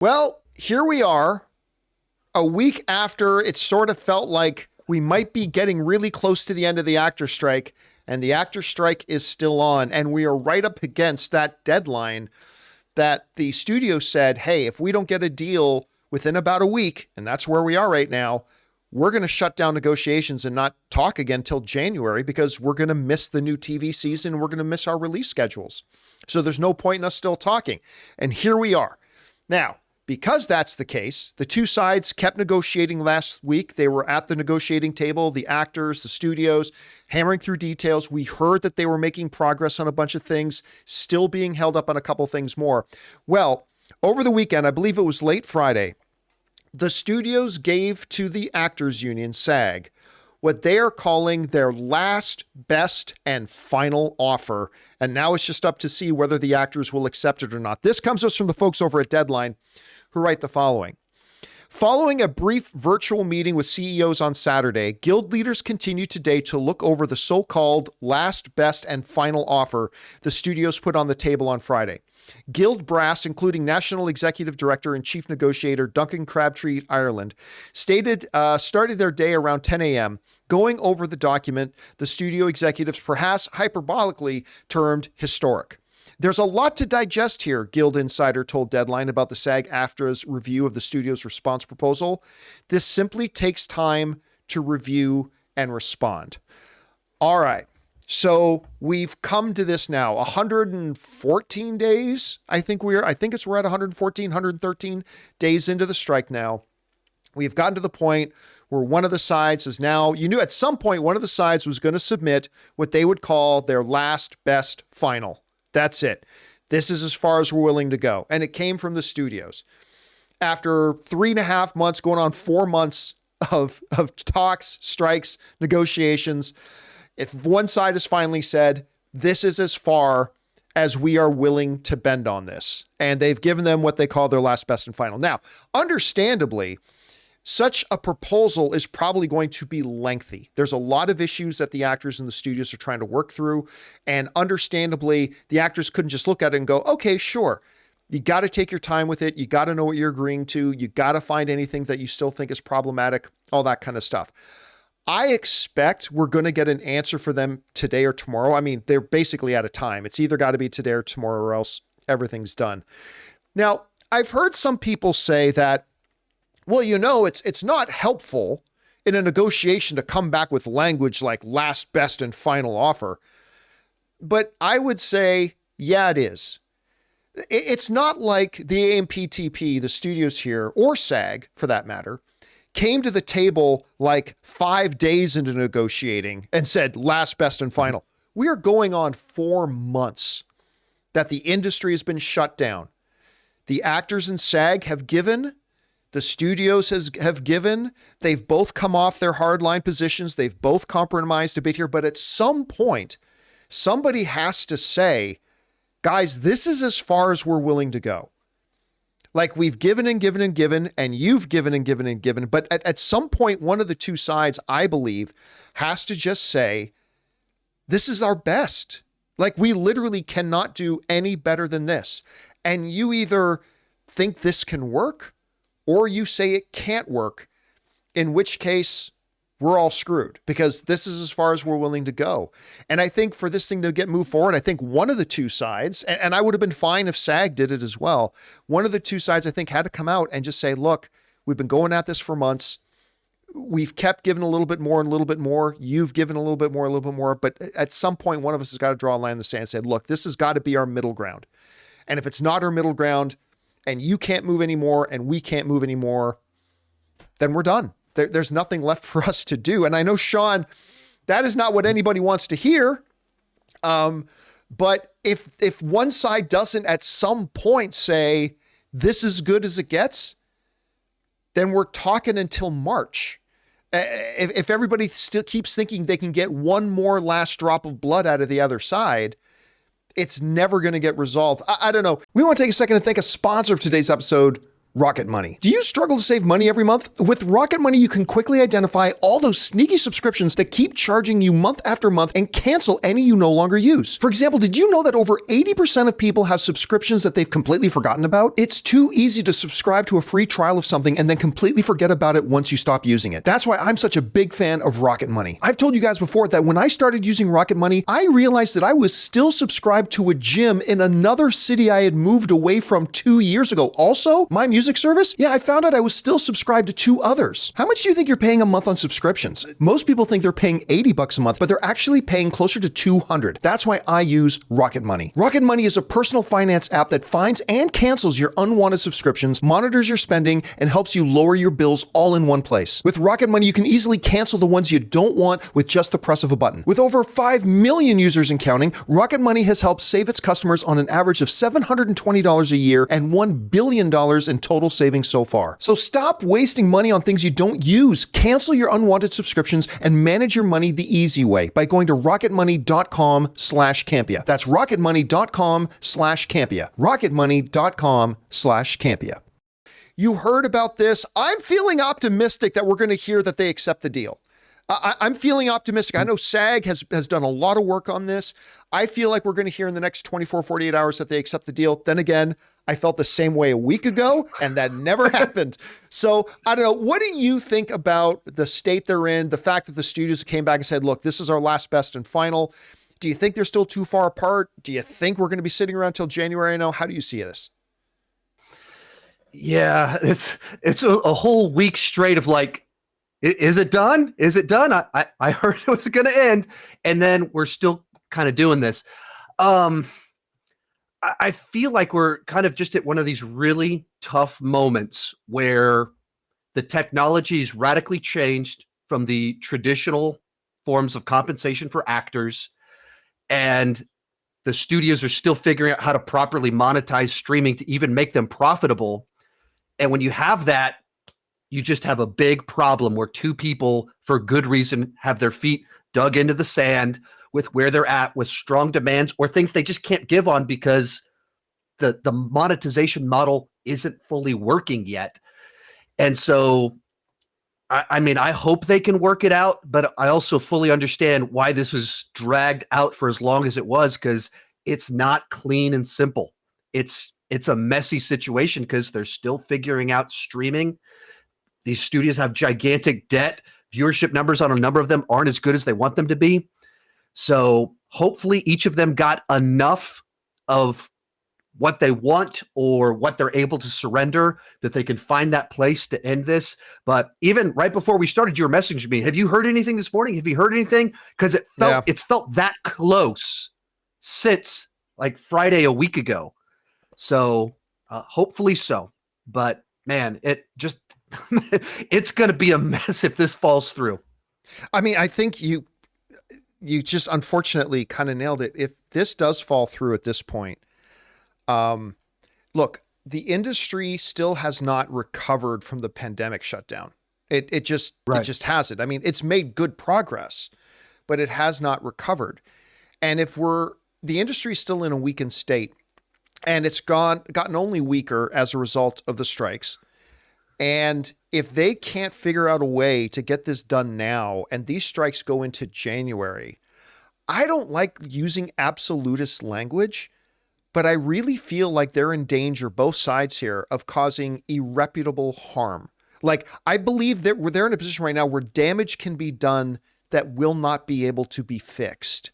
Well, here we are, a week after it sort of felt like we might be getting really close to the end of the actor strike, and the actor strike is still on, and we are right up against that deadline that the studio said, hey, if we don't get a deal within about a week, and that's where we are right now, we're going to shut down negotiations and not talk again till January because we're going to miss the new TV season. We're going to miss our release schedules. So there's no point in us still talking. And here we are. Now, because that's the case, the two sides kept negotiating last week. They were at the negotiating table, the actors, the studios, hammering through details. We heard that they were making progress on a bunch of things, still being held up on a couple things more. Well, over the weekend, I believe it was late Friday, the studios gave to the actors union, SAG, what they are calling their last, best, and final offer. And now it's just up to see whether the actors will accept it or not. This comes to us from the folks over at Deadline, who write the following. Following a brief virtual meeting with CEOs on Saturday, guild leaders continue today to look over the so-called last, best, and final offer the studios put on the table on Friday. Guild brass, including National Executive Director and Chief Negotiator Duncan Crabtree, Ireland, started their day around 10 a.m. going over the document the studio executives perhaps hyperbolically termed historic. There's a lot to digest here, Guild Insider told Deadline about the SAG-AFTRA's review of the studio's response proposal. This simply takes time to review and respond. All right. So we've come to this now, 114 days. I think we're at 114, 113 days into the strike now. We've gotten to the point where one of the sides is now, at some point, one of the sides was going to submit what they would call their last, best, final. That's it. This is as far as we're willing to go. And it came from the studios. After 3.5 months, going on 4 months of talks, strikes, negotiations, if one side has finally said, this is as far as we are willing to bend on this. And they've given them what they call their last, best, and final. Now, understandably, such a proposal is probably going to be lengthy. There's a lot of issues that the actors and the studios are trying to work through. And understandably, the actors couldn't just look at it and go, okay, sure. You got to take your time with it. You got to know what you're agreeing to. You got to find anything that you still think is problematic, all that kind of stuff. I expect we're going to get an answer for them today or tomorrow. I mean, they're basically out of time. It's either got to be today or tomorrow or else everything's done. Now, I've heard some people say that, well, it's not helpful in a negotiation to come back with language like last, best, and final offer. But I would say, yeah, it is. It's not like the AMPTP, the studios here, or SAG for that matter, came to the table like 5 days into negotiating and said last, best, and final. We are going on 4 months that the industry has been shut down. The actors in SAG have given. The studios have given. They've both come off their hardline positions. They've both compromised a bit here. But at some point, somebody has to say, guys, this is as far as we're willing to go. Like we've given and given and given, and you've given and given and given. But at some point, one of the two sides, I believe, has to just say, this is our best. Like we literally cannot do any better than this. And you either think this can work or you say it can't work, in which case we're all screwed because this is as far as we're willing to go. And I think for this thing to get moved forward, I think one of the two sides, and I would have been fine if SAG did it as well, one of the two sides I think had to come out and just say, look, we've been going at this for months. We've kept giving a little bit more and a little bit more. You've given a little bit more, a little bit more. But at some point, one of us has got to draw a line in the sand and say, look, this has got to be our middle ground. And if it's not our middle ground, and you can't move anymore, and we can't move anymore, then we're done. There's nothing left for us to do. And I know, Sean, that is not what anybody wants to hear. But if one side doesn't at some point say, this is good as it gets, then we're talking until March. If everybody still keeps thinking they can get one more last drop of blood out of the other side, it's never going to get resolved. I don't know. We want to take a second to thank a sponsor of today's episode, Rocket Money. Do you struggle to save money every month? With Rocket Money, you can quickly identify all those sneaky subscriptions that keep charging you month after month and cancel any you no longer use. For example, did you know that over 80% of people have subscriptions that they've completely forgotten about? It's too easy to subscribe to a free trial of something and then completely forget about it once you stop using it. That's why I'm such a big fan of Rocket Money. I've told you guys before that when I started using Rocket Money, I realized that I was still subscribed to a gym in another city I had moved away from 2 years ago. Also, my music service? Yeah, I found out I was still subscribed to 2 others. How much do you think you're paying a month on subscriptions? Most people think they're paying $80 a month, but they're actually paying closer to $200. That's why I use Rocket Money. Rocket Money is a personal finance app that finds and cancels your unwanted subscriptions, monitors your spending, and helps you lower your bills all in one place. With Rocket Money, you can easily cancel the ones you don't want with just the press of a button. With over 5 million users and counting, Rocket Money has helped save its customers on an average of $720 a year and $1 billion in total savings so far. So stop wasting money on things you don't use. Cancel your unwanted subscriptions and manage your money the easy way by going to rocketmoney.com/Campea. That's rocketmoney.com/Campea. rocketmoney.com/Campea. You heard about this. I'm feeling optimistic that we're going to hear that they accept the deal. I'm feeling optimistic. I know SAG has done a lot of work on this. I feel like we're going to hear in the next 24, 48 hours that they accept the deal. Then again, I felt the same way a week ago, and that never happened. So I don't know. What do you think about the state they're in, the fact that the studios came back and said, look, this is our last, best, and final? Do you think they're still too far apart? Do you think we're going to be sitting around till January now? How do you see this? Yeah, it's a whole week straight of like, is it done? Is it done? I heard it was going to end, and then we're still kind of doing this. I feel like we're kind of just at one of these really tough moments where the technology's radically changed from the traditional forms of compensation for actors, and the studios are still figuring out how to properly monetize streaming to even make them profitable. And when you have that, you just have a big problem where 2 people, for good reason, have their feet dug into the sand with where they're at, with strong demands or things they just can't give on because the monetization model isn't fully working yet. And so, I mean, I hope they can work it out, but I also fully understand why this was dragged out for as long as it was, because it's not clean and simple. It's a messy situation because they're still figuring out streaming. These studios have gigantic debt. Viewership numbers on a number of them aren't as good as they want them to be. So hopefully each of them got enough of what they want or what they're able to surrender that they can find that place to end this. But even right before we started, you were messaging me. Have you heard anything this morning? Have you heard anything? Because it's felt that close since like Friday a week ago. So hopefully so. But man, it just it's going to be a mess if this falls through. I mean, I think you just unfortunately kind of nailed it. If this does fall through at this point, look, the industry still has not recovered from the pandemic shutdown. It just hasn't. I mean, it's made good progress, but it has not recovered. And if the industry's still in a weakened state, and it's gotten only weaker as a result of the strikes. And if they can't figure out a way to get this done now, and these strikes go into January, I don't like using absolutist language, but I really feel like they're in danger, both sides here, of causing irreparable harm. Like, I believe that they're in a position right now where damage can be done that will not be able to be fixed.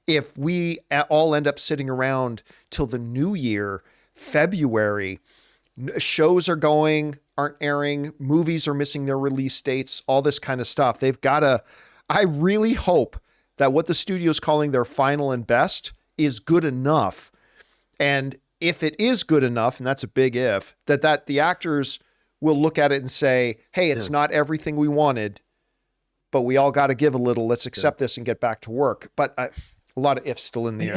If we all end up sitting around till the new year, February, shows aren't airing, movies are missing their release dates, all this kind of stuff. I really hope that what the studio's calling their final and best is good enough. And if it is good enough, and that's a big if, that the actors will look at it and say, hey, it's not everything we wanted, but we all got to give a little. Let's accept this and get back to work. But a lot of ifs still in the air.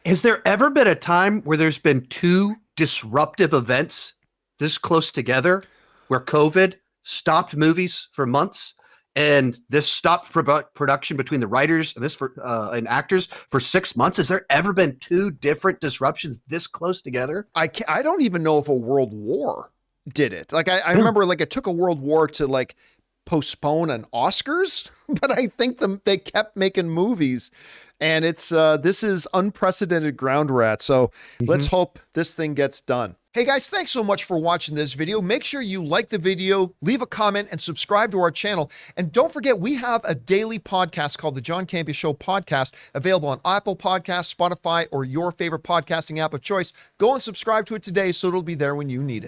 Has there ever been a time where there's been two disruptive events this close together, where COVID stopped movies for months and this stopped production between the writers and and actors for 6 months? Has there ever been two different disruptions this close together? I don't even know if a world war did it. Like I remember like it took a world war to like postpone an Oscars, but I think they kept making movies, and it's this is unprecedented ground we're at. So let's hope this thing gets done. Hey guys, thanks so much for watching this video. Make sure you like the video, leave a comment, and subscribe to our channel. And don't forget, we have a daily podcast called the John Campea Show podcast, available on Apple Podcasts, Spotify, or your favorite podcasting app of choice. Go and subscribe to it today so it'll be there when you need it.